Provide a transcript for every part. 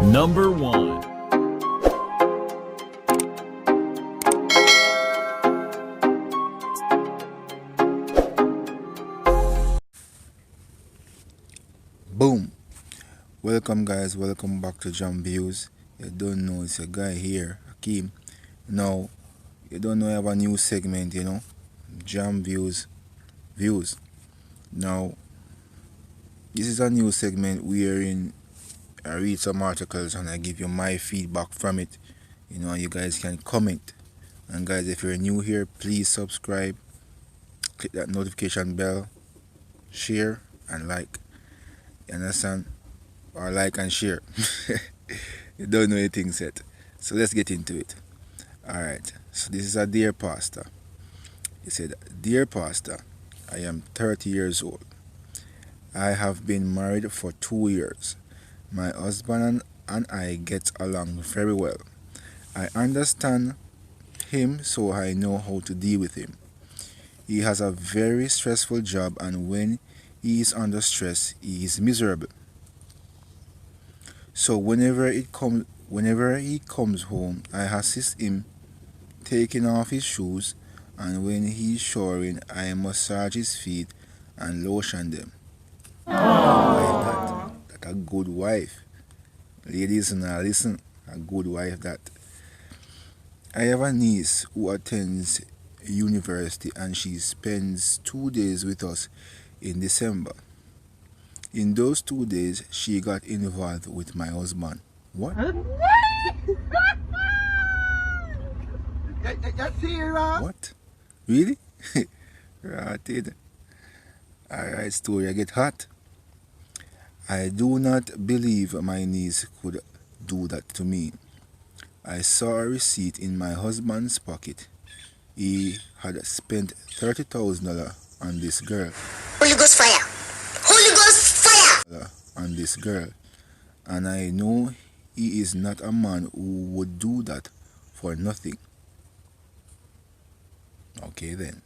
Number 1. Boom! Welcome guys, welcome back to Jam Views. You don't know it's a guy here, Akeem. Now, you don't know I have a new segment, Jam Views. Now, this is a new segment wherein I read some articles and I give you my feedback from it. And you guys can comment. And guys, if you're new here, please subscribe, click that notification bell, share and like. You understand? Or like and share. You don't know anything yet. So let's get into it. Alright, so this is a Dear Pastor. He said, Dear Pastor, I am 30 years old. I have been married for 2 years. My husband and I get along very well. I understand him, so I know how to deal with him. He has a very stressful job, and when he is under stress, he is miserable. So whenever he comes home, I assist him taking off his shoes, and when he's showering, I massage his feet and lotion them. Wife that a good wife. Ladies, now listen, a good wife that. I have a niece who attends university and she spends 2 days with us in December. In those 2 days, she got involved with my husband. What? What? Really? Right. Alright, story, I get hot. I do not believe my niece could do that to me. I saw a receipt in my husband's pocket. He had spent $30,000 on this girl. Holy Ghost fire! Holy Ghost fire! On this girl. And I know he is not a man who would do that for nothing. Okay then.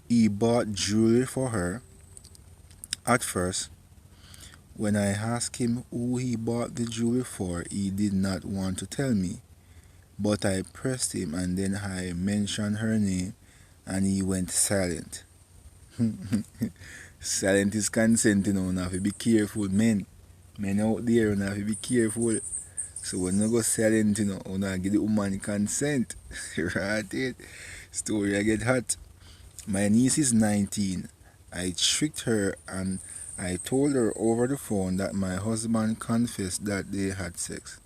He bought jewelry for her. At first, when I asked him who he bought the jewelry for, he did not want to tell me. But I pressed him and then I mentioned her name and he went silent. Silent is consent, Now have to be careful, men. Men out there, have to be careful. So when you go silent, you give the woman consent. Right? Story I get hot. My niece is 19. I tricked her and I told her over the phone that my husband confessed that they had sex.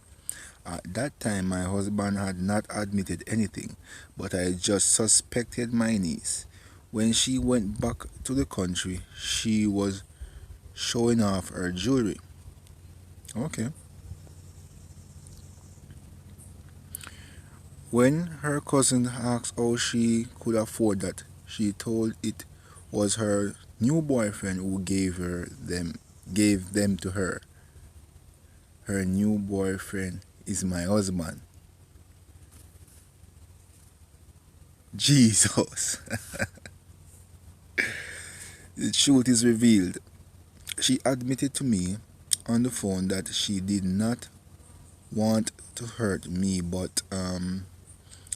At that time, my husband had not admitted anything, but I just suspected my niece. When she went back to the country, she was showing off her jewelry. Okay. When her cousin asked how she could afford that, she told it was her new boyfriend who gave them to her. Her new boyfriend is my husband. Jesus. The truth is revealed. She admitted to me on the phone that she did not want to hurt me, but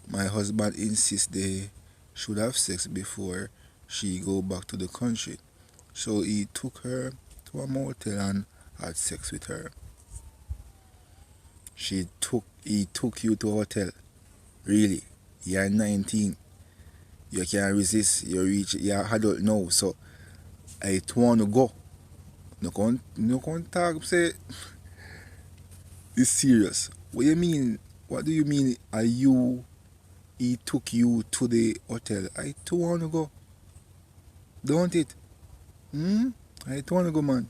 my husband insists they should have sex before she go back to the country. So he took her to a motel and had sex with her. He took you to a hotel. Really? You're 19. You can't resist. You're adult now. So I want to go. No can't talk say it's serious. What you mean? What do you mean? He took you to the hotel? I too want to go. Don't it? I too want to go, man.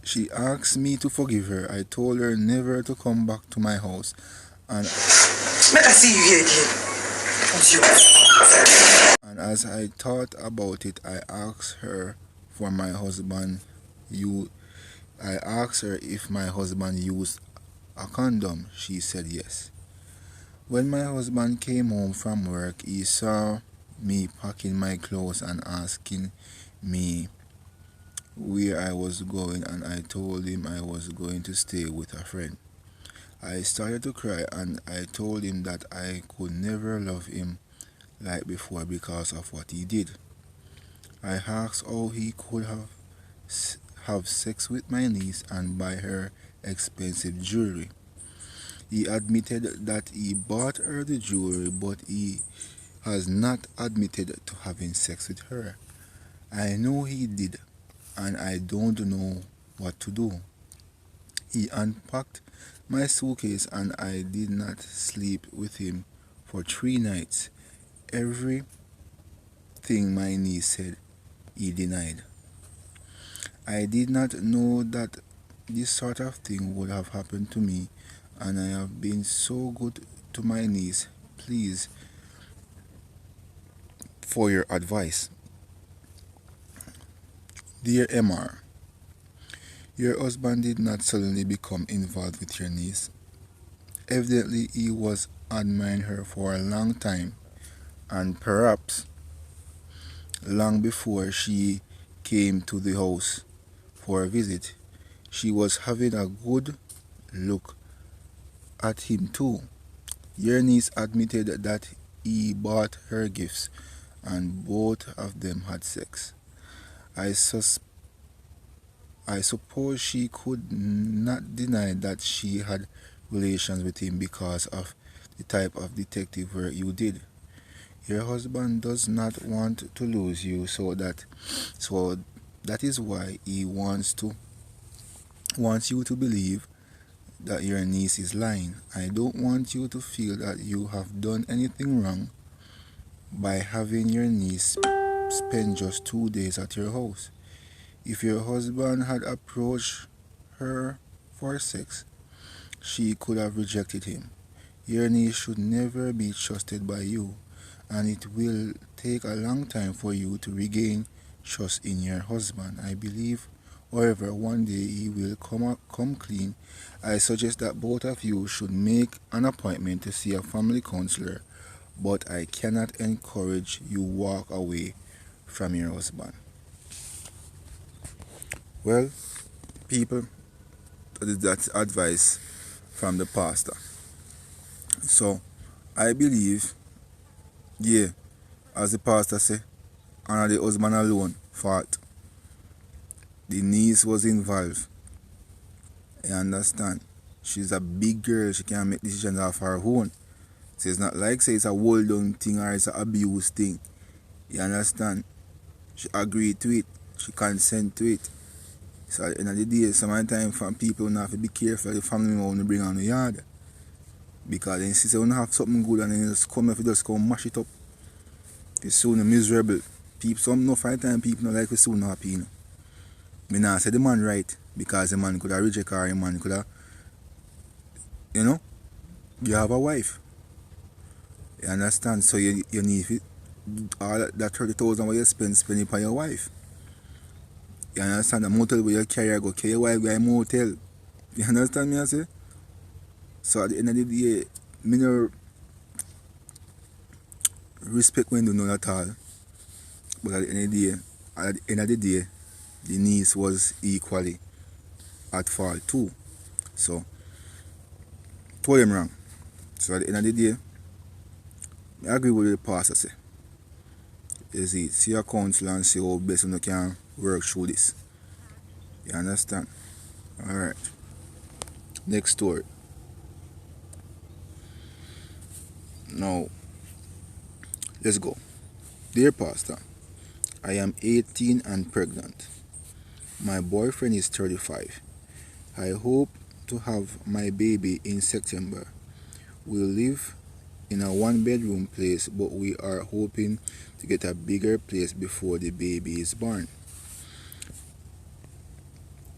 She asked me to forgive her. I told her never to come back to my house. And Let us see you here again. And as I thought about it, I asked her for my husband. I asked her if my husband used a condom. She said yes. When my husband came home from work, he saw me packing my clothes and asking me where I was going, and I told him I was going to stay with a friend. I started to cry and I told him that I could never love him like before because of what he did. I asked how he could have sex with my niece and buy her expensive jewelry. He admitted that he bought her the jewelry, but he has not admitted to having sex with her. I know he did, and I don't know what to do. He unpacked my suitcase, and I did not sleep with him for 3 nights. Everything my niece said, he denied. I did not know that this sort of thing would have happened to me, and I have been so good to my niece. Please, for your advice. Dear MR, your husband did not suddenly become involved with your niece. Evidently, he was admiring her for a long time, and perhaps long before she came to the house for a visit, she was having a good look at him too. Your niece admitted that he bought her gifts, and both of them had sex. I sus I suppose she could not deny that she had relations with him because of the type of detective work you did. Your husband does not want to lose you, so that is why he wants you to believe that your niece is lying. I don't want you to feel that you have done anything wrong by having your niece spend just 2 days at your house. If your husband had approached her for sex, she could have rejected him. Your niece should never be trusted by you, and it will take a long time for you to regain trust in your husband. I believe, however, one day he will come clean. I suggest that both of you should make an appointment to see a family counselor, but I cannot encourage you walk away from your husband. Well, people, that's advice from the pastor. So I believe, yeah, as the pastor said, and the husband alone fault. The niece was involved. You understand? She's a big girl, she can make decisions of her own. So it's not like say it's a hold down thing or it's an abuse thing. You understand? She agreed to it, she consent to it. So at the end of the day, sometimes from people have to be careful of the family when they bring on the yard. Because then see when you have something good and then you just come if you just come mash it up. It's soon miserable. People some no fight time people not like we soon happy, you know. Me not say the man right because the man could have reject her, the man could have, you know, you have a wife. You understand? So you need it, all that 30,000 what you spend it on your wife. You understand? The motel where you carry go carry your wife go a motel. You understand me I say? So at the end of the day, me no respect when you do none at all. But at the end of the day, the niece was equally at fault too. So told him wrong. So at the end of the day, I agree with the pastor say. Is it see a counselor and see how best you can work through this. You understand? Alright. Next story. Now let's go. Dear Pastor, I am 18 and pregnant. My boyfriend is 35. I hope to have my baby in September. We live in a one-bedroom place, but we are hoping to get a bigger place before the baby is born.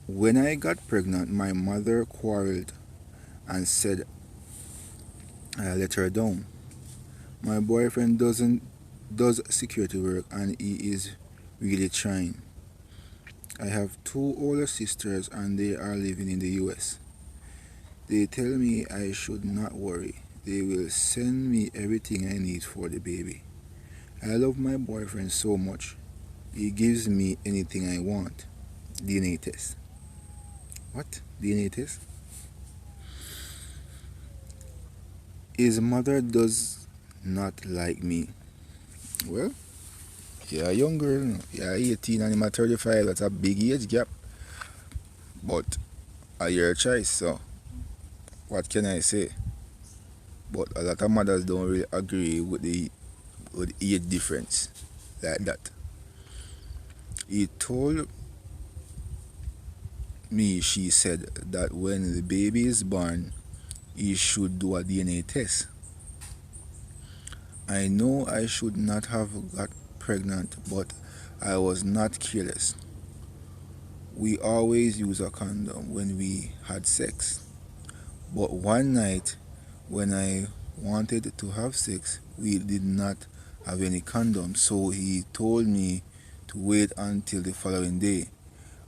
When I got pregnant, my mother quarreled and said I let her down. My boyfriend does security work and he is really trying. I have two older sisters and they are living in the US. They tell me I should not worry. they will send me everything I need for the baby. I love my boyfriend so much. He gives me anything I want. DNA test. What? DNA test? His mother does not like me. Well, you're a young girl. No? You're 18 and I'm 35. That's a big age gap. But your choice, so what can I say? But a lot of mothers don't really agree with the age difference like that. He told me, she said, that when the baby is born, he should do a DNA test. I know I should not have got pregnant, but I was not careless. We always use a condom when we had sex. But one night, when I wanted to have sex, we did not have any condom, so he told me to wait until the following day.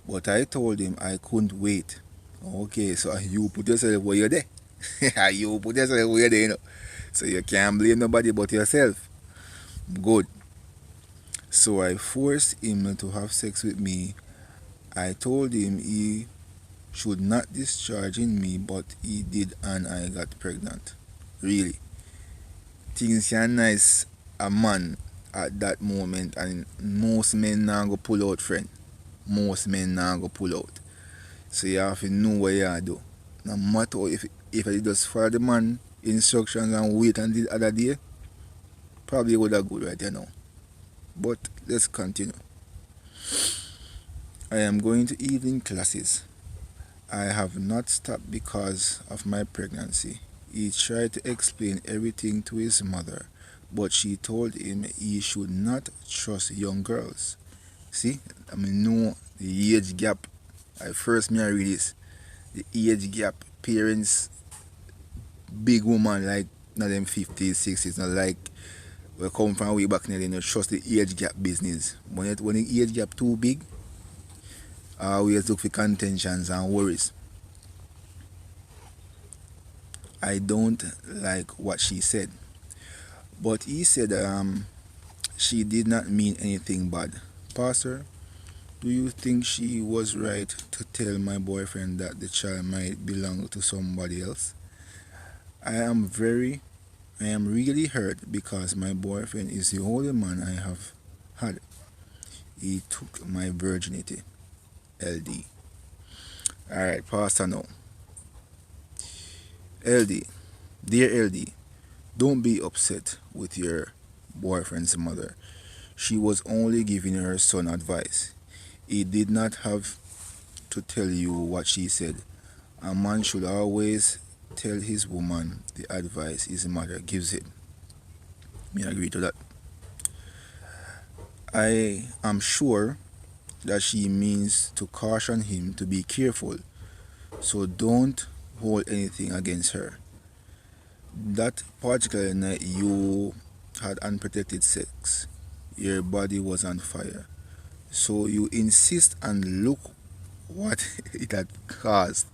But I told him I couldn't wait. Okay, so you put yourself where you're there. You put yourself where you're there, you know. So you can't blame nobody but yourself. Good. So I forced him to have sex with me. I told him he should not discharge in me, but he did and I got pregnant. Really. Things can nice a man at that moment and most men now go pull out, friend. Most men now go pull out. So you have to know what you do. No matter if you just follow the man instructions and wait until the other day, probably would have good right now. But let's continue. I am going to evening classes. I have not stopped because of my pregnancy. He tried to explain everything to his mother, but she told him he should not trust young girls. See, I mean, no, the age gap. I first me I read this. The age gap. Parents, big woman like not them 50s, 60s, not like we come from way back then, they don't trust the age gap business. When the age gap too big, I always look for contentions and worries. I don't like what she said. But he said she did not mean anything bad. Pastor, do you think she was right to tell my boyfriend that the child might belong to somebody else? I am really hurt because my boyfriend is the only man I have had. He took my virginity. LD. Alright, Pastor now. LD. Dear LD, don't be upset with your boyfriend's mother. She was only giving her son advice. He did not have to tell you what she said. A man should always tell his woman the advice his mother gives him. Me agree to that. I am sure that she means to caution him to be careful, so don't hold anything against her. That particular night you had unprotected sex, your body was on fire. So you insist and look what it had caused.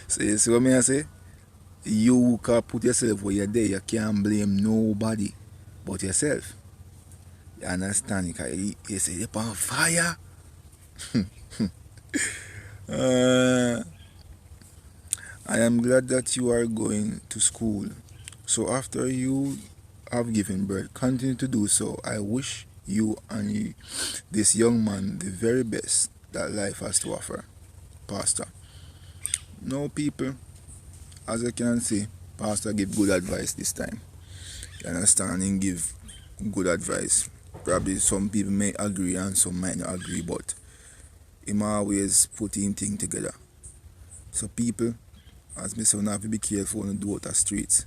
So you see what I say? You can put yourself where you're there. You can't blame nobody but yourself. You understand? You say you're on fire. uh, I am glad that you are going to school. So after you have given birth, continue to do so. I wish you and this young man the very best that life has to offer. Pastor. No, people, as you can see, Pastor give good advice this time. You understand? And give good advice. Probably some people may agree and some might not agree, but him always putting things together. So people, as me say, have to be careful on the do out the streets.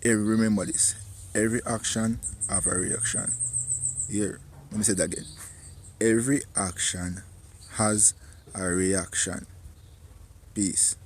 Remember this. Every action have a reaction. Here, let me say that again. Every action has a reaction. Peace.